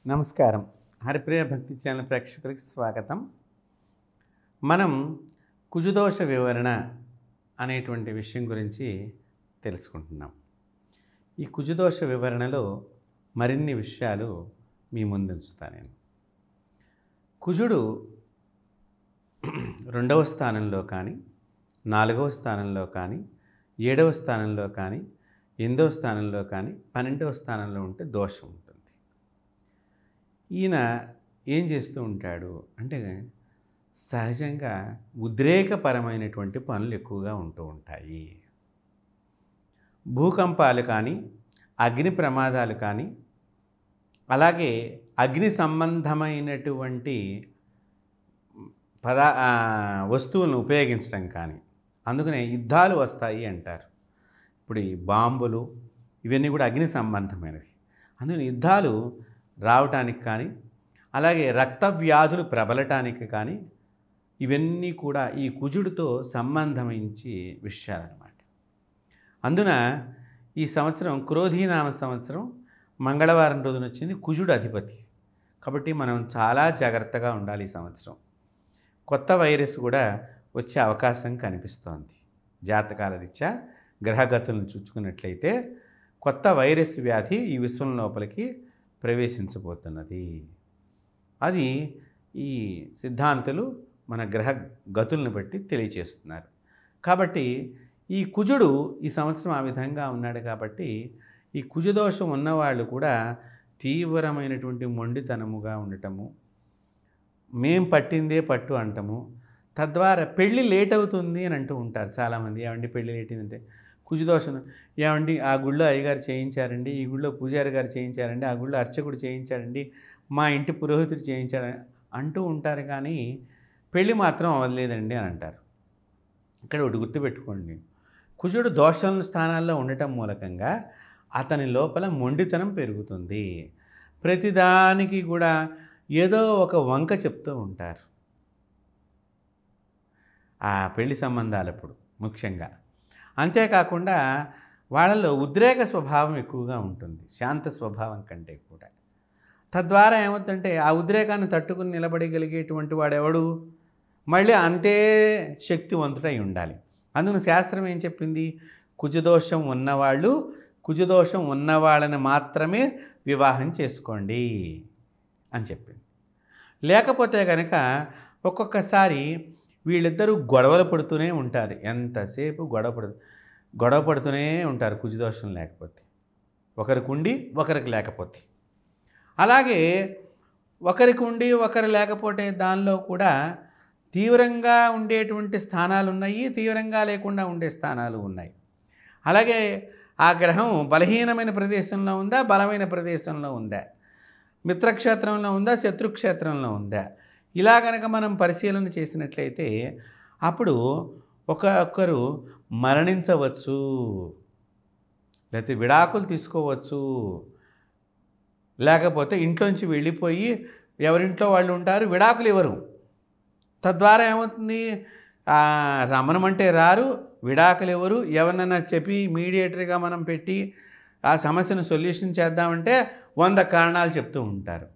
నమస్కారం. హరిప్రియ భక్తి ఛానల్ ప్రేక్షకులకి స్వాగతం. మనం కుజదోష వివరణ అనేటువంటి విషయం గురించి తెలుసుకుంటున్నాం. ఈ కుజదోష వివరణలో మరిన్ని విషయాలు మీ ముందు ఉంచుతాను నేను. కుజుడు 2వ స్థానంలో కానీ, 4వ స్థానంలో కానీ, 7వ స్థానంలో కానీ, 8వ స్థానంలో కానీ, 12వ స్థానంలో ఉంటే దోషం ఉంటుంది. ఈయన ఏం చేస్తూ ఉంటాడు అంటే సహజంగా ఉద్రేకపరమైనటువంటి పనులు ఎక్కువగా ఉంటూ ఉంటాయి. భూకంపాలు కానీ, అగ్ని ప్రమాదాలు కానీ, అలాగే అగ్ని సంబంధమైనటువంటి వస్తువులను ఉపయోగించడం కానీ, అందుకనే యుద్ధాలు వస్తాయి అంటారు. ఇప్పుడు ఈ బాంబులు ఇవన్నీ కూడా అగ్ని సంబంధమైనవి. అందుకని యుద్ధాలు రావటానికి కానీ, అలాగే రక్త వ్యాధులు ప్రబలటానికి కానీ ఇవన్నీ కూడా ఈ కుజుడితో సంబంధించి విషయాలన్నమాట. అందున ఈ సంవత్సరం క్రోధీనామ సంవత్సరం మంగళవారం రోజున వచ్చింది. కుజుడు అధిపతి కాబట్టి మనం చాలా జాగ్రత్తగా ఉండాలి. ఈ సంవత్సరం కొత్త వైరస్ కూడా వచ్చే అవకాశం కనిపిస్తోంది. జాతకాల రీత్యా గ్రహగతులను చూచుకున్నట్లయితే కొత్త వైరస్ వ్యాధి ఈ విశ్వం లోపలికి ప్రవేశించబోతున్నది. అది ఈ సిద్ధాంతులు మన గ్రహ గతులను బట్టి తెలియచేస్తున్నారు. కాబట్టి ఈ కుజుడు ఈ సంవత్సరం ఆ విధంగా ఉన్నాడు. కాబట్టి ఈ కుజదోషం ఉన్నవాళ్ళు కూడా తీవ్రమైనటువంటి మొండితనముగా ఉండటము, మేం పట్టిందే పట్టు అంటము, తద్వారా పెళ్ళి లేట్ అవుతుంది అని అంటూ ఉంటారు చాలామంది. ఏమండి పెళ్ళి లేట్ అయిందంటే కుజదోషం, ఏమండి ఆ గుళ్ళో అయ్యగారు చేయించారండి, ఈ గుళ్ళో పూజారి గారు చేయించారండి, ఆ గుళ్ళో అర్చకుడు చేయించాడండి, మా ఇంటి పురోహితుడు చేయించాడని అంటూ ఉంటారు. కానీ పెళ్ళి మాత్రం అవ్వలేదండి అని అంటారు. ఇక్కడ ఒకటి గుర్తుపెట్టుకోండి, కుజుడు దోషం స్థానాల్లో ఉండటం మూలకంగా అతని లోపల మొండితనం పెరుగుతుంది. ప్రతిదానికి కూడా ఏదో ఒక వంక చెప్తూ ఉంటారు ఆ పెళ్లి సంబంధాలప్పుడు ముఖ్యంగా. అంతేకాకుండా వాళ్ళలో ఉద్రేక స్వభావం ఎక్కువగా ఉంటుంది, శాంత స్వభావం కంటే కూడా. తద్వారా ఏమవుతుందంటే ఆ ఉద్రేకాన్ని తట్టుకుని నిలబడగలిగేటువంటి వాడెవడు మళ్ళీ అంతే శక్తివంతుడై ఉండాలి. అందుకని శాస్త్రం ఏం చెప్పింది, కుజదోషం ఉన్నవాళ్ళు కుజదోషం ఉన్నవాళ్ళని మాత్రమే వివాహం చేసుకోండి అని చెప్పింది. లేకపోతే కనుక ఒక్కొక్కసారి వీళ్ళిద్దరూ గొడవలు పడుతూనే ఉంటారు. ఎంతసేపు గొడవ పడుతూనే ఉంటారు కుజదోషం లేకపోతే. ఒకరికి ఉండి ఒకరికి లేకపోతే. అలాగే ఒకరికి ఉండి ఒకరు లేకపోతే దానిలో కూడా తీవ్రంగా ఉండేటువంటి స్థానాలు ఉన్నాయి, తీవ్రంగా లేకుండా ఉండే స్థానాలు ఉన్నాయి. అలాగే ఆ గ్రహం బలహీనమైన ప్రదేశంలో ఉందా, బలమైన ప్రదేశంలో ఉందా, మిత్రక్షేత్రంలో ఉందా, శత్రుక్షేత్రంలో ఉందా, ఇలా కనుక మనం పరిశీలన చేసినట్లయితే అప్పుడు ఒక్కొక్కరు మరణించవచ్చు, లేకపోతే విడాకులు తీసుకోవచ్చు, లేకపోతే ఇంట్లోంచి వెళ్ళిపోయి ఎవరింట్లో వాళ్ళు ఉంటారు, విడాకులు ఇవ్వరు. తద్వారా ఏమవుతుంది, రమణమంటే రారు, విడాకులు ఎవరు, ఎవరినైనా చెప్పి మీడియేటర్గా మనం పెట్టి ఆ సమస్యను సొల్యూషన్ చేద్దామంటే 100 కారణాలు చెప్తూ ఉంటారు.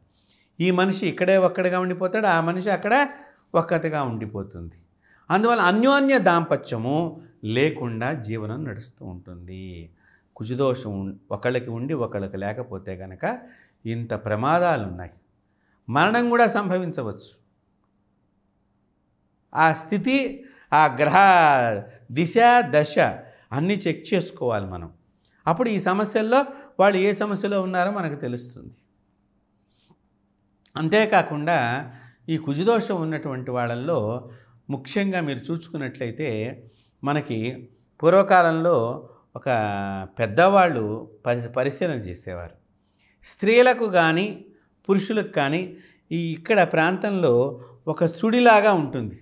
ఈ మనిషి ఇక్కడే ఒక్కడిగా ఉండిపోతాడు, ఆ మనిషి అక్కడ ఒక్కతిగా ఉండిపోతుంది. అందువల్ల అన్యోన్య దాంపత్యము లేకుండా జీవనం నడుస్తూ ఉంటుంది. కుజదోషం ఒకళ్ళకి ఉండి ఒకళ్ళకి లేకపోతే కనుక ఇంత ప్రమాదాలు ఉన్నాయి. మరణం కూడా సంభవించవచ్చు. ఆ స్థితి, ఆ గ్రహ దిశ దశ అన్నీ చెక్ చేసుకోవాలి మనం. అప్పుడు ఈ సమస్యల్లో వాళ్ళు ఏ సమస్యలో ఉన్నారో మనకు తెలుస్తుంది. అంతేకాకుండా ఈ కుజదోషం ఉన్నటువంటి వాళ్ళల్లో ముఖ్యంగా మీరు చూసుకున్నట్లయితే మనకి పూర్వకాలంలో ఒక పెద్దవాళ్ళు పరిశీలన చేసేవారు. స్త్రీలకు కానీ పురుషులకు కానీ ఇక్కడ ప్రాంతంలో ఒక సుడిలాగా ఉంటుంది.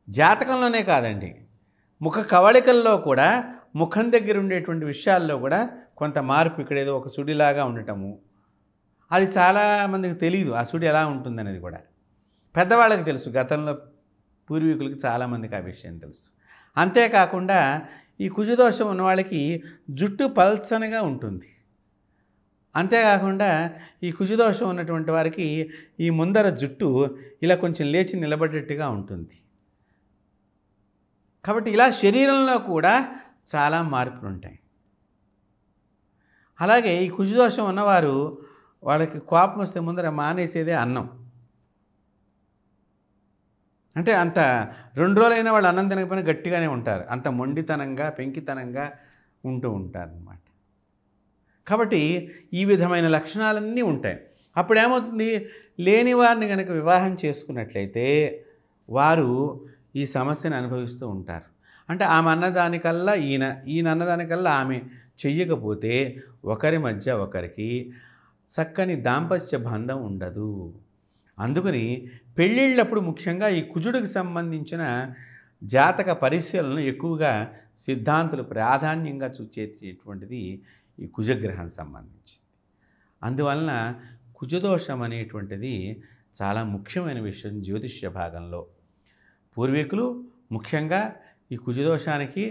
జాతకంలోనే కాదండి, ముఖ కవళికల్లో కూడా, ముఖం దగ్గర ఉండేటువంటి విషయాల్లో కూడా కొంత మార్పు, ఇక్కడ ఏదో ఒక సుడిలాగా ఉండటము, అది చాలామందికి తెలియదు ఆ సుడి ఎలా ఉంటుందనేది కూడా. పెద్దవాళ్ళకి తెలుసు, గతంలో పూర్వీకులకి చాలామందికి ఆ విషయం తెలుసు. అంతేకాకుండా ఈ కుజదోషం ఉన్న వాళ్ళకి జుట్టు పల్చనగా ఉంటుంది, అంతేకాకుండా ఈ కుజదోషం ఉన్నటువంటి వారికి ఈ ముందర జుట్టు ఇలా కొంచెం లేచి నిలబడేట్టుగా ఉంటుంది. కాబట్టి ఇలా శరీరంలో కూడా చాలా మార్పులు ఉంటాయి. అలాగే ఈ కుజదోషం ఉన్నవారు వాళ్ళకి కోపం వస్తే ముందర మానేసేదే అన్నం. అంటే అంత 2 రోజులైనా వాళ్ళు అన్నం తినకపోయినా గట్టిగానే ఉంటారు. అంత మొండితనంగా పెంకితనంగా ఉంటూ ఉంటారన్నమాట. కాబట్టి ఈ విధమైన లక్షణాలన్నీ ఉంటాయి. అప్పుడు ఏమవుతుంది, లేని వారిని కనుక వివాహం చేసుకున్నట్లయితే వారు ఈ సమస్యను అనుభవిస్తూ ఉంటారు. అంటే ఆమె అన్నదానికల్లా ఈయన అన్నదానికల్లా ఆమె చెయ్యకపోతే ఒకరి మధ్య ఒకరికి చక్కని దాంపత్య బంధం ఉండదు. అందుకని పెళ్ళిళ్ళప్పుడు ముఖ్యంగా ఈ కుజుడికి సంబంధించిన జాతక పరిశీలనలు ఎక్కువగా సిద్ధాంతులు ప్రాధాన్యంగా చూచేటువంటిది ఈ కుజగ్రహం సంబంధించింది. అందువలన కుజదోషం అనేటువంటిది చాలా ముఖ్యమైన విషయం జ్యోతిష్య భాగంలో. పూర్వీకులు ముఖ్యంగా ఈ కుజదోషానికి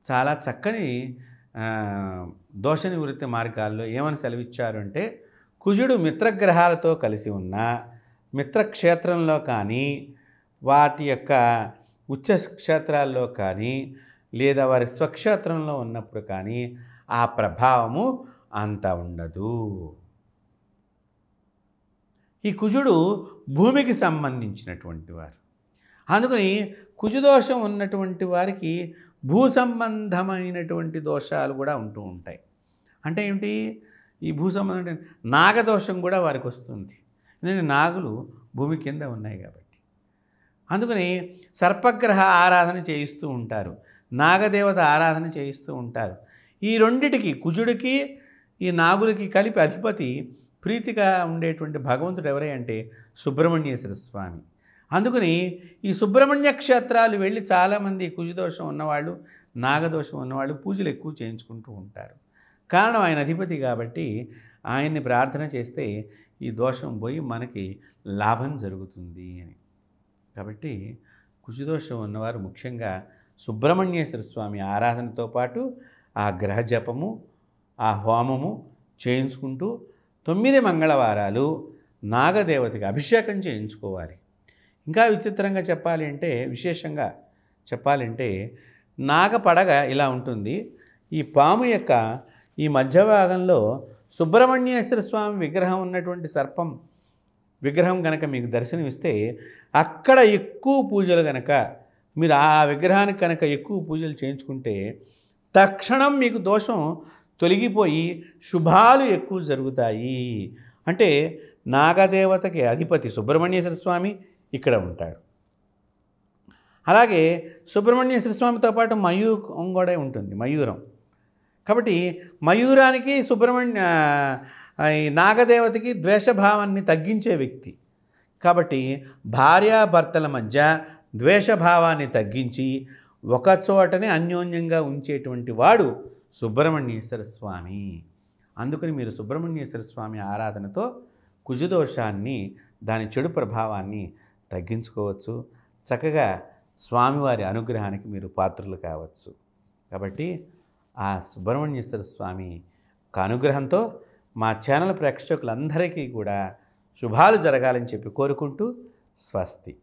చాలా చక్కని దోష నివృత్తి మార్గాల్లో ఏమని సెలవిచ్చారు అంటే, కుజుడు మిత్రగ్రహాలతో కలిసి ఉన్న మిత్రక్షేత్రంలో కానీ వాటి యొక్క ఉచ్చ క్షేత్రాల్లో కానీ లేదా వారి స్వక్షేత్రంలో ఉన్నప్పుడు కానీ ఆ ప్రభావము అంత ఉండదు. ఈ కుజుడు భూమికి సంబంధించినటువంటి వారు. అందుకని కుజదోషం ఉన్నటువంటి వారికి భూ సంబంధమైనటువంటి దోషాలు కూడా ఉంటూ ఉంటాయి. అంటే ఏమిటి, ఈ భూ సంబంధం నాగదోషం కూడా వారికి వస్తుంది. ఎందుకంటే నాగులు భూమి కింద ఉన్నాయి కాబట్టి. అందుకని సర్పగ్రహ ఆరాధన చేయిస్తూ ఉంటారు, నాగదేవత ఆరాధన చేయిస్తూ ఉంటారు. ఈ రెండిటికి, కుజుడికి ఈ నాగులకి కలిపి అధిపతి ప్రీతిగా ఉండేటువంటి భగవంతుడు ఎవరై అంటే సుబ్రహ్మణ్యేశ్వర స్వామి. అందుకని ఈ సుబ్రహ్మణ్య క్షేత్రాలు వెళ్ళి చాలామంది కుజదోషం ఉన్నవాళ్ళు, నాగదోషం ఉన్నవాళ్ళు పూజలు ఎక్కువ చేయించుకుంటూ ఉంటారు. కారణం ఆయన అధిపతి కాబట్టి ఆయన్ని ప్రార్థన చేస్తే ఈ దోషం పోయి మనకి లాభం జరుగుతుంది అని. కాబట్టి కుజదోషం ఉన్నవారు ముఖ్యంగా సుబ్రహ్మణ్యేశ్వర స్వామి ఆరాధనతో పాటు ఆ గ్రహ జపము, ఆ హోమము చేయించుకుంటూ 9 మంగళవారాలు నాగదేవతకి అభిషేకం చేయించుకోవాలి. ఇంకా విచిత్రంగా చెప్పాలి అంటే, విశేషంగా చెప్పాలంటే, నాగపడగ ఇలా ఉంటుంది. ఈ పాము యొక్క ఈ మధ్య భాగంలో సుబ్రహ్మణ్యేశ్వర స్వామి విగ్రహం ఉన్నటువంటి సర్పం విగ్రహం కనుక మీకు దర్శనమిస్తే అక్కడ ఎక్కువ పూజలు కనుక మీరు ఆ విగ్రహానికి కనుక ఎక్కువ పూజలు చేయించుకుంటే తక్షణం మీకు దోషం తొలగిపోయి శుభాలు ఎక్కువ జరుగుతాయి. అంటే నాగదేవతకి అధిపతి సుబ్రహ్మణ్యేశ్వర స్వామి ఇక్కడ ఉంటాడు. అలాగే సుబ్రహ్మణ్యేశ్వర స్వామితో పాటు మయూరం కూడా ఉంటుంది, మయూరం. కాబట్టి మయూరానికి ఈ నాగదేవతకి ద్వేషభావాన్ని తగ్గించే వ్యక్తి. కాబట్టి భార్యాభర్తల మధ్య ద్వేషభావాన్ని తగ్గించి ఒకచోటనే అన్యోన్యంగా ఉంచేటువంటి వాడు సుబ్రహ్మణ్యేశ్వర స్వామి. అందుకని మీరు సుబ్రహ్మణ్యేశ్వర స్వామి ఆరాధనతో కుజదోషాన్ని, దాని చెడు ప్రభావాన్ని తగ్గించుకోవచ్చు. చక్కగా స్వామివారి అనుగ్రహానికి మీరు పాత్రలు కావచ్చు. కాబట్టి ఆ సుబ్రహ్మణ్యేశ్వర స్వామి అనుగ్రహంతో మా ఛానల్ ప్రేక్షకులందరికీ కూడా శుభాలు జరగాలని చెప్పి కోరుకుంటూ స్వస్తి.